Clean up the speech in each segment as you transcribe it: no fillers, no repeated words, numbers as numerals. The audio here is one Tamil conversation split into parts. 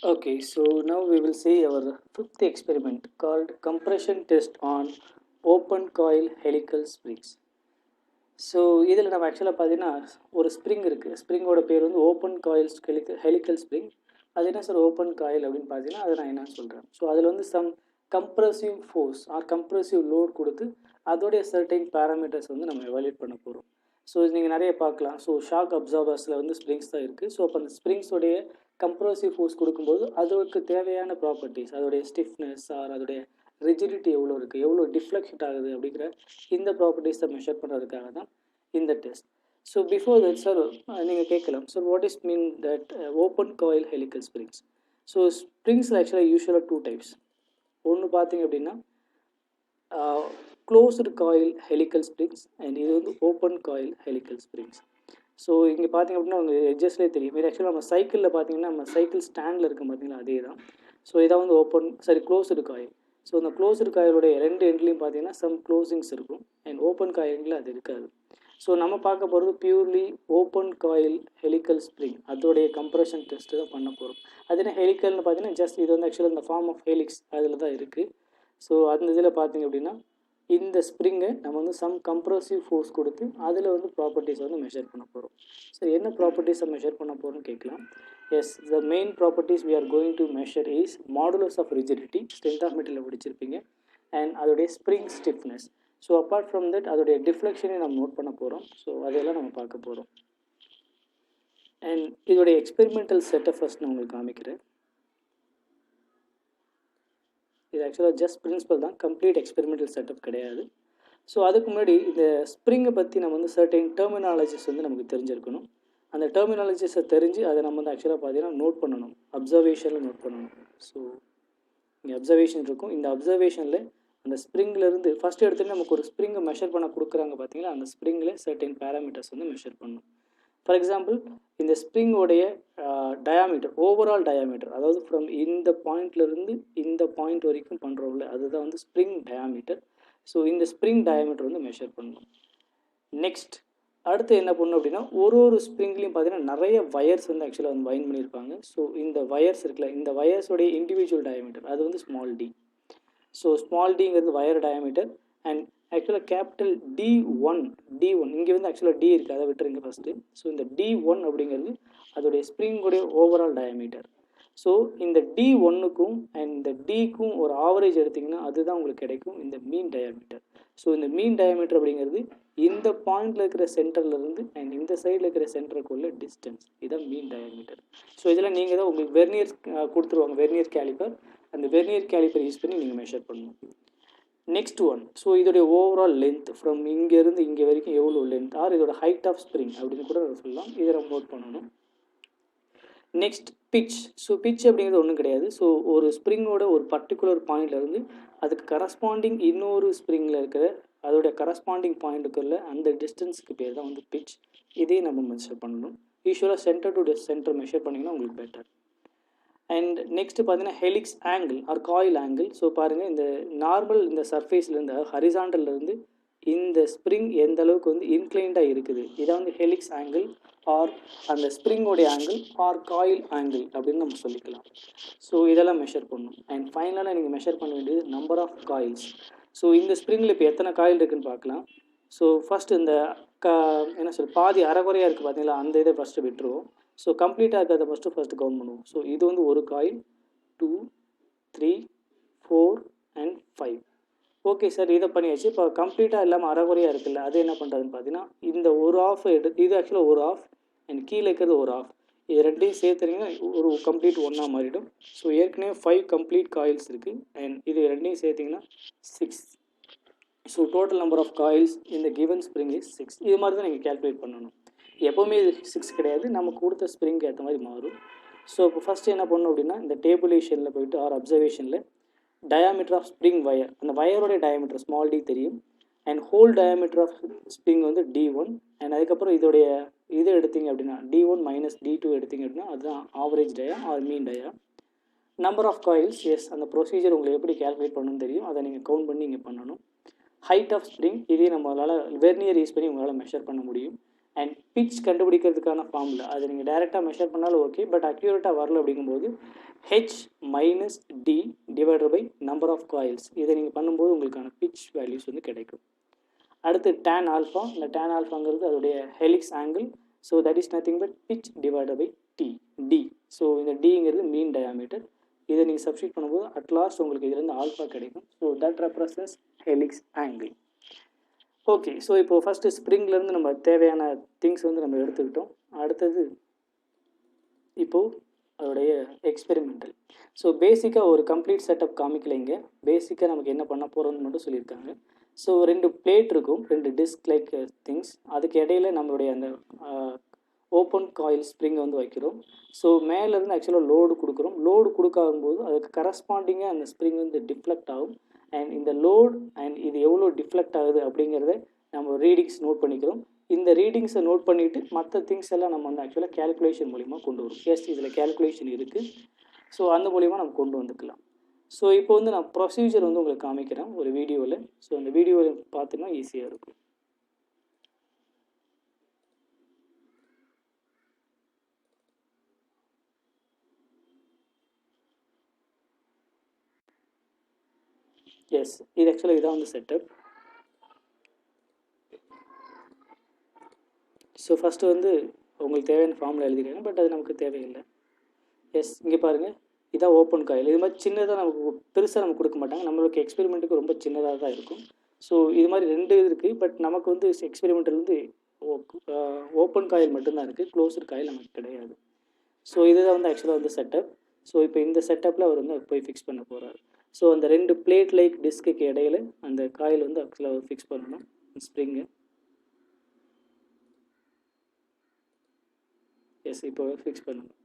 Okay, so now we will see our fifth experiment called compression test on open coil helical springs. So இதில் நம்ம ஆக்சுவலாக பார்த்தீங்கன்னா ஒரு ஸ்ப்ரிங் இருக்குது. ஸ்ப்ரிங்கோட பேர் வந்து ஓப்பன் காயில்ஸ் ஹெலிக்கல் ஸ்ப்ரிங். அது என்ன சார் ஓப்பன் காயில் அப்படின்னு பார்த்தீங்கன்னா அதை நான் என்னன்னு சொல்கிறேன். ஸோ அதில் வந்து some compressive force or compressive load கொடுத்து அதோடைய சர்டைன் பேராமீட்டர்ஸ் வந்து நம்ம எவாலுவேட் பண்ண போகிறோம். ஸோ நீங்கள் நிறைய பார்க்கலாம். ஸோ ஷாக் அப்சார்பர்ஸில் வந்து ஸ்ப்ரிங்ஸ் தான் இருக்குது. ஸோ அப்போ அந்த ஸ்ப்ரிங்ஸோடைய கம்ப்ரசிவ் ஃபோர்ஸ் கொடுக்கும்போது அதற்கு தேவையான ப்ராப்பர்ட்டிஸ், அதோடைய ஸ்டிஃப்னஸ் ஆர் அதோடைய ரிஜிடிட்டி எவ்வளோ இருக்குது, எவ்வளோ டிஃப்ளெக்ட் ஆகுது அப்படிங்கிற இந்த ப்ராப்பர்ட்டிஸை மெஷர் பண்ணுறதுக்காக தான் இந்த test. So before that sir நீங்கள் கேட்கலாம், sir what is mean that open coil helical springs. So ஸ்ப்ரிங்ஸில் ஆக்சுவலாக யூஸ்வலாக 2 டைப்ஸ். ஒன்று பார்த்தீங்க அப்படின்னா closed coil helical springs and இது வந்து open coil helical springs. So இங்கே பார்த்தீங்க அப்படின்னா உங்களுக்கு எட்ஜஸ்லேயே தெரியும். இது ஆக்சுவலாக நம்ம சைக்கிளில் பார்த்தீங்கன்னா நம்ம சைக்கிள் ஸ்டாண்டில் இருக்க பார்த்தீங்களா அதே தான். ஸோ இதான் வந்து க்ளோஸ்டு காயில். ஸோ இந்த க்ளோஸ்டு காயிலுடைய 2 எண்ட்லையும் பார்த்தீங்கன்னா சம் க்ளோசிங்ஸ் இருக்கும் அண்ட் ஓப்பன் காயிலில் அது இருக்காது. ஸோ நம்ம பார்க்க போகிறது purely open coil helical spring, அதோடைய கம்ப்ரெஷன் டெஸ்ட்டு தான் பண்ண போகிறோம். அது என்ன ஹெலிக்கல்னு பார்த்தீங்கன்னா ஜஸ்ட் இது வந்து ஆக்சுவலாக இந்த ஃபார்ம் ஆஃப் ஹெலிக்ஸ் அதில் தான் இருக்குது. ஸோ அந்த இதில் பார்த்தீங்க அப்படின்னா இந்த ஸ்ப்ரிங்கை நம்ம வந்து சம் கம்ப்ரசிவ் ஃபோர்ஸ் கொடுத்து அதில் வந்து ப்ராப்பர்ட்டிஸை வந்து மெஷர் பண்ண போகிறோம். ஸோ என்ன ப்ராப்பர்ட்டிஸை மெஷர் பண்ண போகிறோம்னு கேட்கலாம். Yes, the main properties we are going to measure is modulus of rigidity, strength of material படிச்சிருப்பீங்க, அண்ட் அதோடைய spring stiffness. So apart from that அதோடைய டிஃப்ளெக்ஷனையும் நம்ம நோட் பண்ண போகிறோம். ஸோ அதெல்லாம் நம்ம பார்க்க போகிறோம். அண்ட் இதோடைய எக்ஸ்பெரிமெண்டல் செட்டை ஃபஸ்ட் நான் உங்களுக்கு காமிக்கிறேன். இது ஆக்சுவலாக ஜஸ்ட் பிரின்சிபல் தான், கம்ப்ளீட் எக்ஸ்பெரிமெண்டல் செட்டப் கிடையாது. ஸோ அதுக்கு முன்னாடி இந்த ஸ்ப்ரிங்கை பற்றி நம்ம வந்து சர்டைன் டெர்மினாலஜிஸ் வந்து நமக்கு தெரிஞ்சிருக்கணும். அந்த டெர்மினாலஜிஸை தெரிஞ்சு அதை நம்ம வந்து ஆக்சுவலாக பார்த்தீங்கன்னா நோட் பண்ணணும், அப்சர்வேஷனில் நோட் பண்ணணும். ஸோ இங்கே அப்சர்வேஷன் இருக்கும். இந்த அப்சர்வேஷனில் அந்த ஸ்ப்ரிங்லேருந்து ஃபஸ்ட்டு எடுத்துகிட்டு நமக்கு ஒரு ஸ்ப்ரிங்கை மெஷர் பண்ண கொடுக்குறாங்க பார்த்தீங்களா, அந்த ஸ்ப்ரிங்கில் சர்டைன் பேராமீட்டர்ஸ் வந்து மெஷர் பண்ணணும். ஃபார் எக்ஸாம்பிள் இந்த ஸ்ப்ரிங்கோடைய டயாமீட்டர், ஓவரால் டயாமீட்டர், அதாவது ஃப்ரம் இந்த பாயிண்ட்லேருந்து இந்த பாயிண்ட் வரைக்கும் பண்ணுறோம்ல அதுதான் வந்து ஸ்ப்ரிங் டயாமீட்டர். ஸோ இந்த ஸ்ப்ரிங் டயாமீட்டர் வந்து மெஷர் பண்ணணும். நெக்ஸ்ட் அடுத்து என்ன பண்ணணும் அப்படின்னா ஒரு ஸ்ப்ரிங்லேயும் பார்த்தீங்கன்னா நிறைய வயர்ஸ் வந்து ஆக்சுவலாக வந்து வைண்ட் பண்ணியிருப்பாங்க. ஸோ இந்த வயர்ஸ் இருக்குல்ல, இந்த வயர்ஸோடைய இண்டிவிஜுவல் டயாமீட்டர் அது வந்து ஸ்மால் டி. ஸோ ஸ்மால் டிங்கிறது வயர் டயாமீட்டர் அண்ட் ஆக்சுவலாக கேபிட்டல் D1 இங்கே வந்து ஆக்சுவலாக டி இருக்குது, அதை விட்டுருங்க ஃபஸ்ட்டு. ஸோ இந்த D1 அப்படிங்கிறது அதோடைய ஸ்ப்ரிங்குடைய ஓவரால் டயாமீட்டர். ஸோ இந்த D1க்கும் அண்ட் இந்த டிக்கும் ஒரு ஆவரேஜ் எடுத்திங்கன்னா அதுதான் உங்களுக்கு கிடைக்கும் இந்த மீன் டயாமீட்டர். ஸோ இந்த மீன் டயாமீட்டர் அப்படிங்கிறது இந்த பாயிண்டில் இருக்கிற சென்டர்லேருந்து அண்ட் இந்த சைடில் இருக்கிற சென்டருக்குள்ள டிஸ்டன்ஸ், இதுதான் மீன் டயாமீட்டர். ஸோ இதில் நீங்கள் தான் உங்களுக்கு வெர்னியர் கொடுத்துருவாங்க, வெர்னியர் கேலிப்பர். அந்த வெர்னியர் கேலிப்பர் யூஸ் பண்ணி நீங்கள் மெஷர் பண்ணணும். நெக்ஸ்ட் ஒன், ஸோ இதோடைய ஓவரால் லென்த் ஃப்ரம் இங்கேருந்து இங்கே வரைக்கும் எவ்வளோ லென்த் ஆர் இதோட ஹைட் ஆஃப் ஸ்ப்ரிங் அப்படின்னு கூட சொல்லலாம், இதை நம்ம நோட் பண்ணணும். Next pitch. ஸோ பிட்ச் அப்படிங்கிறது ஒன்றும் கிடையாது. ஸோ ஒரு ஸ்ப்ரிங்கோட ஒரு பர்டிகுலர் பாயிண்ட்லேருந்து அதுக்கு கரஸ்பாண்டிங் இன்னொரு ஸ்ப்ரிங்கில் இருக்கிற அதோடைய கரஸ்பாண்டிங் பாயிண்ட்டுக்குள்ள அந்த டிஸ்டன்ஸுக்கு பேர் தான் வந்து பிட்ச். இதையும் நம்ம மெஷர் பண்ணணும். யூஸ்வலாக சென்டர் டு சென்டர் மெஷர் பண்ணிங்கன்னா உங்களுக்கு பெட்டர். அண்ட் நெக்ஸ்ட்டு பார்த்தீங்கன்னா helix angle or coil angle. So பாருங்கள் இந்த நார்மல் இந்த சர்ஃபேஸ்லேருந்து ஹரிசாண்டல்லேருந்து இந்த ஸ்ப்ரிங் எந்த அளவுக்கு வந்து இன்க்ளைண்டாக இருக்குது, இதை வந்து ஹெலிக்ஸ் ஆங்கிள் ஆர் அந்த ஸ்ப்ரிங்கோடைய ஆங்கிள் ஆர் காயில் ஆங்கிள் அப்படின்னு நம்ம சொல்லிக்கலாம். ஸோ இதெல்லாம் மெஷர் பண்ணணும். அண்ட் ஃபைனலாக நீங்கள் மெஷர் பண்ண வேண்டியது நம்பர் ஆஃப் காயில்ஸ். ஸோ இந்த ஸ்ப்ரிங்கில் இப்போ எத்தனை காயில் இருக்குதுன்னு பார்க்கலாம். ஸோ ஃபஸ்ட்டு இந்த என்ன சொல் பாதி அரைகுறையாக இருக்குது பார்த்தீங்களா, அந்த இதை ஃபஸ்ட்டு விட்டுருவோம். ஸோ கம்ப்ளீட்டாக இருக்கிறத ஃபஸ்ட்டு கவுண்ட் பண்ணுவோம். ஸோ இது வந்து ஒரு காயில், 2, 3, 4 அண்ட் 5. ஓகே சார், இதை பண்ணியாச்சு. இப்போ கம்ப்ளீட்டாக இல்லாமல் அரைகுறையாக இருக்குல்ல, அது என்ன பண்ணுறதுன்னு பார்த்தீங்கன்னா இந்த ஒரு ஆஃப் இது ஆக்சுவலாக ஒரு ஆஃப் அண்ட் கீழே இருக்கிறது ஒரு ஆஃப், இது ரெண்டையும் சேர்த்துறீங்கன்னா ஒரு கம்ப்ளீட் ஒன்றா மாறிடும். ஸோ ஏற்கனவே 5 கம்ப்ளீட் காயில்ஸ் இருக்குது அண்ட் இது ரெண்டையும் சேர்த்திங்கன்னா 6. So total number of coils இந்த கிவன் ஸ்ப்ரிங் இஸ் 6. இது மாதிரி தான் நீங்கள் கேல்குலேட் பண்ணணும். எப்போவுமே இது 6 கிடையாது, நம்ம கொடுத்த ஸ்ப்ரிங்க்கு ஏற்ற மாதிரி மாறும். ஸோ இப்போ ஃபஸ்ட்டு என்ன பண்ணணும் அப்படின்னா இந்த டேபுலேஷனில் போய்ட்டு ஆர் அப்சர்வேஷனில் டயாமீட்டர் ஆஃப் ஸ்ப்ரிங் வயர், அந்த வயரோடைய டயாமீட்டர் ஸ்மால் டி தெரியும் and whole diameter of spring வந்து D1 அண்ட் அதுக்கப்புறம் இதோடைய இது எடுத்திங்க அப்படின்னா D1 மைனஸ் D2 எடுத்திங்க அப்படின்னா அதுதான் average dia or mean dia. Number of coils, yes அந்த ப்ரொசீஜர் உங்களுக்கு எப்படி கேல்குலேட் பண்ணணும்னு தெரியும், அதை நீங்கள் கவுண்ட் பண்ணி இங்கே பண்ணணும். ஹைட் ஆஃப் ஸ்ப்ரிங், இதே நம்மளால் வெர்னியர் யூஸ் பண்ணி உங்களால் மெஷர் பண்ண முடியும். அண்ட் பிச் கண்டுபிடிக்கிறதுக்கான ஃபார்முலா அதை நீங்கள் டைரெக்டாக மெஷர் பண்ணாலும் ஓகே, பட் அக்யூரேட்டாக வரல அப்படிங்கும்போது H minus D divided by number of coils, இதை நீங்கள் பண்ணும்போது உங்களுக்கான பிச் வேல்யூஸ் வந்து கிடைக்கும். அடுத்து tan ஆல்ஃபா, இந்த tan ஆல்ஃபாங்கிறது அதோடைய helix angle, so that is nothing but pitch divided by D. So இந்த டிங்கிறது மீன் டயாமீட்டர், இதை நீங்கள் சப்ஸ்டியூட் பண்ணும்போது அட்லாஸ்ட் உங்களுக்கு இதுலேருந்து ஆல்ஃபா கிடைக்கும். So that represents helix angle. Okay, so இப்போது ஃபஸ்ட்டு ஸ்ப்ரிங்லேருந்து நம்ம தேவையான திங்ஸ் வந்து நம்ம எடுத்துக்கிட்டோம். அடுத்தது இப்போது அதோடைய எக்ஸ்பெரிமெண்டல். ஸோ பேசிக்காக ஒரு கம்ப்ளீட் செட்டப் காமிக்கலைங்க, பேசிக்காக நமக்கு என்ன பண்ண போகிறோம்னு மட்டும் சொல்லியிருக்காங்க. ஸோ 2 பிளேட் இருக்கும், 2 டிஸ்க் லைக் திங்ஸ், அதுக்கு இடையில நம்மளுடைய அந்த ஓப்பன் காயில் ஸ்ப்ரிங்கை வந்து வைக்கிறோம். ஸோ மேலேருந்து ஆக்சுவலாக லோடு கொடுக்குறோம். லோடு கொடுக்காகும்போது அதுக்கு கரஸ்பாண்டிங்காக அந்த ஸ்ப்ரிங் வந்து டிஃப்ளெக்ட் ஆகும். அண்ட் இந்த லோட் அண்ட் இது எவ்வளோ டிஃப்ளெக்ட் ஆகுது அப்படிங்கிறத நம்ம ரீடிங்ஸ் நோட் பண்ணிக்கிறோம். இந்த ரீடிங்ஸை நோட் பண்ணிவிட்டு மற்ற திங்ஸ் எல்லாம் நம்ம வந்து ஆக்சுவலாக கேல்குலேஷன் மூலிமா கொண்டு வரும். எஸ், இதில் கேல்குலேஷன் இருக்குது, ஸோ அந்த மூலிமா நம்ம கொண்டு வந்துக்கலாம். ஸோ இப்போ வந்து நான் ப்ரொசீஜர் வந்து உங்களுக்கு காமிக்கிறேன் ஒரு வீடியோவில். ஸோ அந்த வீடியோவில் பார்த்தீங்கன்னா ஈஸியாக இருக்கும். எஸ், இது ஆக்சுவலாக இதான் வந்து செட்டப். ஸோ ஃபஸ்ட்டு வந்து உங்களுக்கு தேவையான ஃபார்மில் எழுதிக்கிறேன், பட் அது நமக்கு தேவையில்லை. எஸ், இங்கே பாருங்கள், இதான் ஓப்பன் காயில். இது மாதிரி சின்னதாக நமக்கு பெருசாக நம்ம கொடுக்க மாட்டாங்க, நம்மளுக்கு எக்ஸ்பெரிமெண்ட்டுக்கு ரொம்ப சின்னதாக தான் இருக்கும். ஸோ இது மாதிரி 2 இருக்குது, பட் நமக்கு வந்து எக்ஸ்பெரிமெண்ட்டில் வந்து ஓப்பன் காயில் மட்டும்தான் இருக்குது, க்ளோஸ்டு காயில் நமக்கு கிடையாது. ஸோ இதுதான் வந்து ஆக்சுவலாக வந்து செட்டப். ஸோ இப்போ இந்த செட்டப்பில் அவர் வந்து போய் ஃபிக்ஸ் பண்ண போகிறார். ஸோ அந்த 2 பிளேட் லைக் டிஸ்க்கு இடையில அந்த காயில் வந்து ஆக்சுவலாக ஃபிக்ஸ் பண்ணணும் ஸ்ப்ரிங்கு. எஸ், இப்போ ஃபிக்ஸ் பண்ணணும்.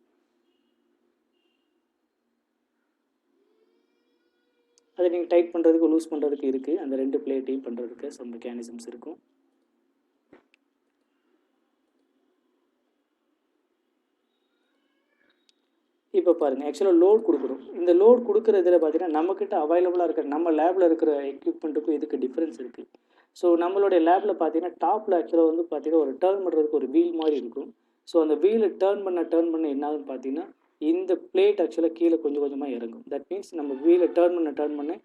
அதை நீங்கள் டைட் பண்ணுறதுக்கு லூஸ் பண்ணுறதுக்கு இருக்குது, அந்த 2 பிளேட்டையும் பண்ணுறதுக்கு சம் மெக்கானிசம்ஸ் இருக்கும். இப்போ பாருங்கள், ஆக்சுவலாக லோட் கொடுக்குறோம். இந்த லோட் கொடுக்குறதுல பார்த்தீங்கன்னா நம்மக்கிட்ட அவைலபிளாக இருக்கிற நம்ம லேபில் இருக்கிற எக்யூப்மெண்ட்டுக்கும் இதுக்கு டிஃப்ரென்ஸ் இருக்குது. ஸோ நம்மளுடைய லேபில் பார்த்தீங்கன்னா டாப்பில் ஆக்சுவலாக வந்து பார்த்தீங்கன்னா ஒரு டர்ன் பண்ணுறதுக்கு ஒரு வீல் மாதிரி இருக்கும். ஸோ அந்த வீலை டர்ன் பண்ண என்ன ஆகுதுன்னு பார்த்தீங்கன்னா இந்த பிளேட் ஆக்சுவலாக கீழே கொஞ்சம் கொஞ்சமாக இறங்கும். தட் மீன்ஸ் நம்ம வீலை டர்ன் பண்ண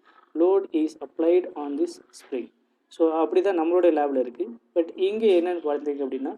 load is applied on this spring. So அப்படி தான் நம்மளுடைய லேபில் இருக்குது. பட் இங்கே என்னென்னு பார்த்தீங்க அப்படின்னா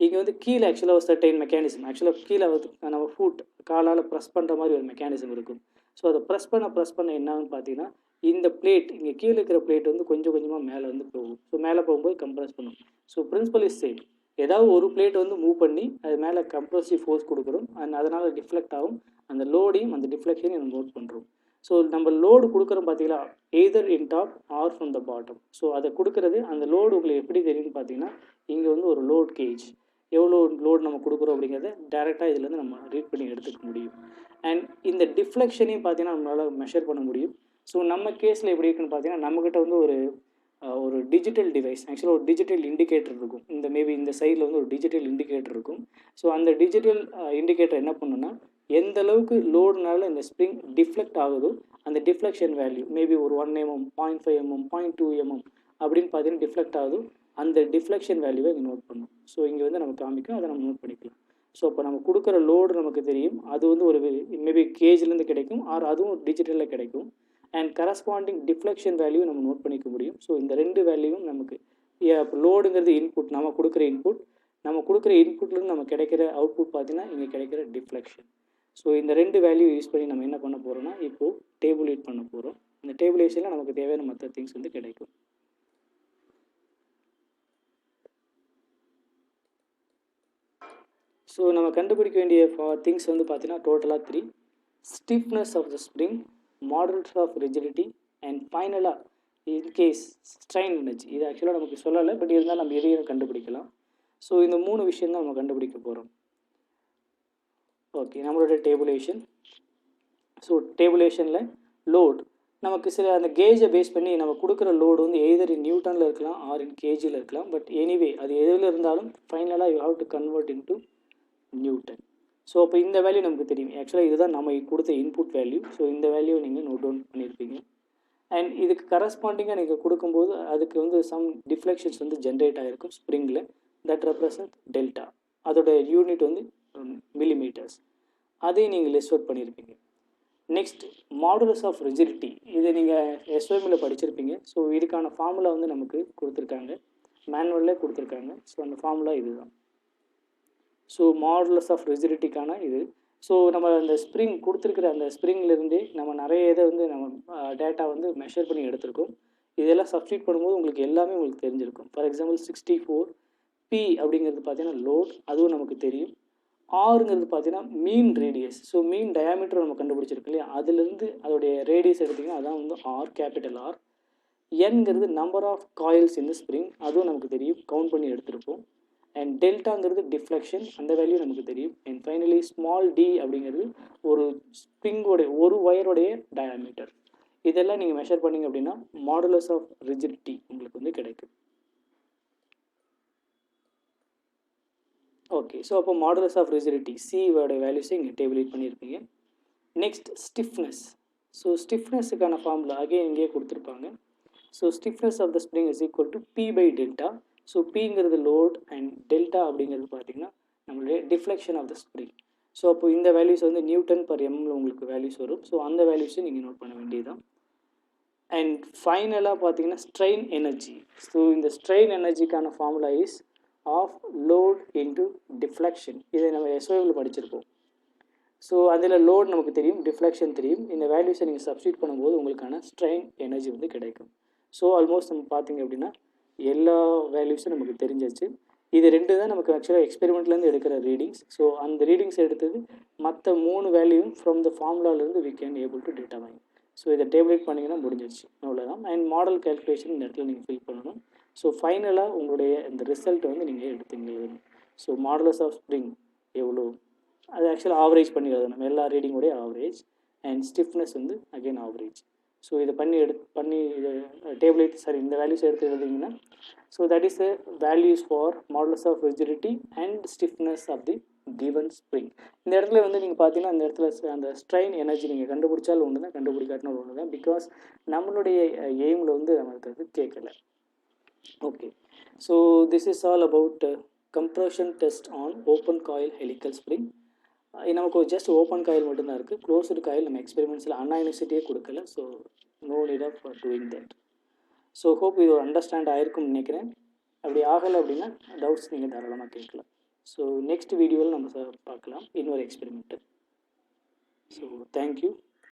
இங்கே வந்து கீழே ஆக்சுவலாக ஒரு சர்டைன் மெக்கானிசம், ஆக்சுவலாக கீழே வந்து நம்ம ஃபுட் காலால் ப்ரெஸ் பண்ணுற மாதிரி ஒரு மெக்கானிசம் இருக்கும். ஸோ அதை ப்ரெஸ் பண்ண என்னான்னு பார்த்தீங்கன்னா இந்த பிளேட் இங்கே கீழே இருக்கிற பிளேட் வந்து கொஞ்சம் கொஞ்சமாக மேலே வந்து போகும். ஸோ மேலே போகும்போது கம்ப்ரெஸ் பண்ணும். So principle is same. ஏதாவது ஒரு பிளேட் வந்து மூவ் பண்ணி அது மேலே கம்ப்ரெசிவ் ஃபோர்ஸ் கொடுக்குறோம், அண்ட் அதனால் டிஃப்ளெக்ட் ஆகும். அந்த லோடையும் அந்த டிஃப்ளெக்ஷனையும் நம்ம நோட் பண்ணுறோம். ஸோ நம்ம லோடு கொடுக்குறோம் பார்த்தீங்களா, either in top or from the bottom. So அதை கொடுக்குறது அந்த லோடு உங்களுக்கு எப்படி தெரியும்னு பார்த்தீங்கன்னா இங்கே வந்து ஒரு லோட் கேஜ், எவ்வளோ லோடு நம்ம கொடுக்குறோம் அப்படிங்கிறத டேரெக்டாக இதிலேருந்து நம்ம ரீட் பண்ணி எடுத்துக்க முடியும். அண்ட் இந்த டிஃப்ளெக்ஷனையும் பார்த்தீங்கன்னா நம்மளால் மெஷர் பண்ண முடியும். ஸோ நம்ம கேஸில் எப்படி இருக்குன்னு பார்த்தீங்கன்னா நம்மக்கிட்ட வந்து ஒரு டிஜிட்டல் டிவைஸ், ஆக்சுவலாக ஒரு டிஜிட்டல் இண்டிகேட்டர் இருக்கும். இந்த மேபி இந்த சைடில் வந்து ஒரு டிஜிட்டல் இண்டிகேட்டர் இருக்கும். ஸோ அந்த டிஜிட்டல் இண்டிகேட்டர் என்ன பண்ணுன்னா எந்த அளவுக்கு லோடுனால இந்த ஸ்ப்ரிங் டிஃப்ளெக்ட் ஆகுதோ அந்த டிஃப்ளெக்ஷன் வேல்யூ மேபி ஒரு 1 mm, 0.5 mm, 0.2 mm அப்படின்னு பார்த்தீங்கன்னா டிஃப்ளெக்ட் ஆகுது. அந்த டிஃப்ளெக்ஷன் வேல்யூவை இங்கே நோட் பண்ணும். ஸோ இங்கே வந்து நம்ம காமிக்கும், அதை நம்ம நோட் பண்ணிக்கலாம். ஸோ அப்போ நம்ம கொடுக்குற லோடு நமக்கு தெரியும், அது வந்து ஒரு மேபி கேஜ்லேருந்து கிடைக்கும் ஆர் அதுவும் டிஜிட்டலில் கிடைக்கும். அண்ட் கரஸ்பாண்டிங் டிஃப்ளெக்ஷன் வேல்யூ நம்ம நோட் பண்ணிக்க முடியும். ஸோ இந்த 2 வேல்யூவும் நமக்கு லோடுங்கிறது இன்புட், நம்ம கொடுக்குற இன்புட்லேருந்து நம்ம கிடைக்கிற அவுட்புட் பார்த்தீங்கன்னா இங்கே கிடைக்கிற டிஃப்ளெக்ஷன். ஸோ இந்த 2 வேல்யூ யூஸ் பண்ணி நம்ம என்ன பண்ண போகிறோம்னா இப்போது டேபுலேட் பண்ண போகிறோம். இந்த டேபுலேஷனில் நமக்கு தேவையான மற்ற திங்ஸ் வந்து கிடைக்கும். ஸோ நம்ம கண்டுபிடிக்க வேண்டிய திங்ஸ் வந்து பார்த்தீங்கன்னா டோட்டலாக 3: stiffness of the spring, modulus of rigidity, and ஃபைனலாக இன்கேஸ் ஸ்ட்ரெயின் எனர்ஜி. இது ஆக்சுவலாக நமக்கு சொல்லலை, பட் இருந்தாலும் நம்ம எதையும் கண்டுபிடிக்கலாம். ஸோ இந்த 3 விஷயம் தான் நம்ம கண்டுபிடிக்க போகிறோம். ஓகே, நம்மளோட டேபுலேஷன். ஸோ டேபுலேஷனில் லோட் நமக்கு சில அந்த கேஜை பேஸ் பண்ணி நம்ம கொடுக்குற லோடு வந்து எய்தர் இன் நியூட்டனில் இருக்கலாம் ஆர் இன் கேஜியில் இருக்கலாம். பட் எனிவே அது எதில் இருந்தாலும் ஃபைனலாக you have to convert into Newton. So அப்போ இந்த வேல்யூ நமக்கு தெரியும். ஆக்சுவலாக இதுதான் நம்ம கொடுத்த இன்புட் வேல்யூ. ஸோ இந்த வேல்யூவை நீங்கள் நோட் டவுன் பண்ணியிருப்பீங்க. அண்ட் இதுக்கு கரஸ்பாண்டிங்காக நீங்கள் கொடுக்கும்போது அதுக்கு வந்து சம் டிஃப்ளெக்ஷன்ஸ் வந்து ஜென்ரேட் ஆகிருக்கும் ஸ்ப்ரிங்கில். That represent delta. அதோட யூனிட் வந்து மில்லிமீட்டர்ஸ். அதையும் நீங்கள் லிஸ்ட் அவுட் பண்ணியிருப்பீங்க. நெக்ஸ்ட் மாடுலஸ் ஆஃப் ரிஜிடிட்டி, இதை நீங்கள் எஸ்ஓஎம்மில் படிச்சிருப்பீங்க. ஸோ இதுக்கான ஃபார்முலா வந்து நமக்கு கொடுத்துருக்காங்க, மேனுவல்லே கொடுத்துருக்காங்க. ஸோ அந்த ஃபார்முலா இதுதான். ஸோ மாடுலஸ் ஆஃப் ரிஜிடிட்டிக்கான இது. ஸோ நம்ம அந்த ஸ்ப்ரிங் கொடுத்துருக்குற அந்த ஸ்ப்ரிங்லேருந்தே நம்ம நிறைய இதை வந்து நம்ம டேட்டா வந்து மெஷர் பண்ணி எடுத்திருக்கோம். இதெல்லாம் சப்ஸ்டியூட் பண்ணும்போது உங்களுக்கு எல்லாமே உங்களுக்கு தெரிஞ்சிருக்கும். ஃபார் எக்ஸாம்பிள் 64 பி அப்படிங்கிறது பார்த்தீங்கன்னா லோட், அதுவும் நமக்கு தெரியும். ஆறுங்கிறது பார்த்தீங்கன்னா மீன் ரேடியஸ். ஸோ மீன் டயாமீட்டர் நம்ம கண்டுபிடிச்சிருக்கு இல்லையா, அதுலேருந்து அதோடைய ரேடியஸ் எடுத்திங்கன்னா அதான் வந்து ஆர், கேபிட்டல் ஆர். என்கிறது நம்பர் ஆஃப் காயில்ஸ் இந்த ஸ்ப்ரிங், அதுவும் நமக்கு தெரியும், கவுண்ட் பண்ணி எடுத்திருப்போம். அண்ட் டெல்டாங்கிறது டிஃப்ளெக்ஷன், அந்த வேல்யூ நமக்கு தெரியும். அண்ட் ஃபைனலி ஸ்மால் டி அப்படிங்கிறது ஒரு ஸ்ப்ரிங்கோடைய ஒரு ஒயரோடைய டயாமீட்டர். இதெல்லாம் நீங்கள் மெஷர் பண்ணிங்க அப்படின்னா மாடுலஸ் ஆஃப் ரிஜிடிட்டி உங்களுக்கு வந்து கிடைக்கும். ஓகே, ஸோ அப்போ மாடுலஸ் ஆஃப் ரிஜிடிட்டி சியோட வேல்யூஸை இங்கே டேபிளேட் பண்ணியிருப்பீங்க. Next stiffness. ஸோ ஸ்டிஃப்னஸுக்கான ஃபார்முலா அகைன் இங்கேயே கொடுத்துருப்பாங்க. So stiffness of the spring is equal to P by delta. So பிங்கிறது லோட் அண்ட் டெல்டா அப்படிங்கிறது பார்த்தீங்கன்னா நம்மளுடைய deflection of the spring. So அப்போ இந்த வேல்யூஸ் வந்து நியூட்டன் பர் எம்மில் உங்களுக்கு வேல்யூஸ் வரும். ஸோ அந்த வேல்யூஸை நீங்கள் நோட் பண்ண வேண்டியதுதான். அண்ட் ஃபைனலாக பார்த்தீங்கன்னா ஸ்ட்ரெயின் எனர்ஜி. ஸோ இந்த ஸ்ட்ரெயின் எனர்ஜிக்கான formula is half load into deflection. இதை நம்ம எஸ்ஓவில் படிச்சிருப்போம். ஸோ அதில் லோட் நமக்கு தெரியும், டிஃப்ளெக்ஷன் தெரியும். இந்த வேல்யூஸை நீங்கள் சப்ஸ்டியூட் பண்ணும்போது உங்களுக்கான ஸ்ட்ரெயின் எனர்ஜி வந்து கிடைக்கும். ஸோ ஆல்மோஸ்ட் நம்ம பார்த்தீங்க அப்படின்னா எல்லா வேல்யூஸும் நமக்கு தெரிஞ்சிச்சு. இது ரெண்டு தான் நமக்கு ஆக்சுவலாக எக்ஸ்பெரிமெண்ட்லேருந்து எடுக்கிற ரீடிங்ஸ். ஸோ அந்த ரீடிங்ஸ் எடுத்தது மற்ற 3 வேல்யூவும் ஃப்ரம் த ஃபார்முலாலேருந்து we can able to determine. So இதை டேபிளேட் பண்ணிங்கன்னா முடிஞ்சிச்சு, அவ்வளோதான். அண்ட் மாடல் கேல்குலேஷன் இந்த இடத்துல நீங்கள் ஃபில் பண்ணணும். ஸோ ஃபைனலாக உங்களுடைய இந்த ரிசல்ட்டை வந்து நீங்கள் எடுத்துங்க எழுதணும். ஸோ மாடுலஸ் ஆஃப் ஸ்ப்ரிங் எவ்வளோ, அது ஆக்சுவலாக ஆவரேஜ் பண்ணி எழுதணும், எல்லா ரீடிங்கோடைய ஆவரேஜ். அண்ட் ஸ்டிஃப்னஸ் வந்து அகெயின் ஆவரேஜ். ஸோ இதை பண்ணி இதை டேபிளேட் இந்த வேல்யூஸ் எடுத்து எழுதிங்கன்னா so that is the values for modulus of rigidity and stiffness of the given spring. இந்த இடத்துல வந்து நீங்கள் பார்த்தீங்கன்னா அந்த இடத்துல அந்த ஸ்ட்ரெயின் எனர்ஜி நீங்கள் கண்டுபிடிச்சாலும் ஒன்று தான், கண்டுபிடிக்காட்டினாலும் ஒன்று தான். பிகாஸ் நம்மளுடைய எய்மில் வந்து நமக்கு அது கேட்கல. Okay, so this is all about compression test on open coil helical spring. நமக்கு ஜஸ்ட் ஓப்பன் காயில் மட்டும்தான் இருக்குது, க்ளோஸ்டு காயில் நம்ம எக்ஸ்பெரிமெண்ட்ஸில் அண்ணா யூனிவர்சிட்டியே கொடுக்கல. So no need of doing that. So hope இது அண்டர்ஸ்டாண்ட் ஆகிருக்கும்னு நினைக்கிறேன். அப்படி ஆகலை அப்படின்னா டவுட்ஸ் நீங்கள் தாராளமாக கேட்கலாம். ஸோ நெக்ஸ்ட் வீடியோவில் நம்ம பார்க்கலாம் இன்னொரு எக்ஸ்பெரிமெண்ட்டு. So thank you.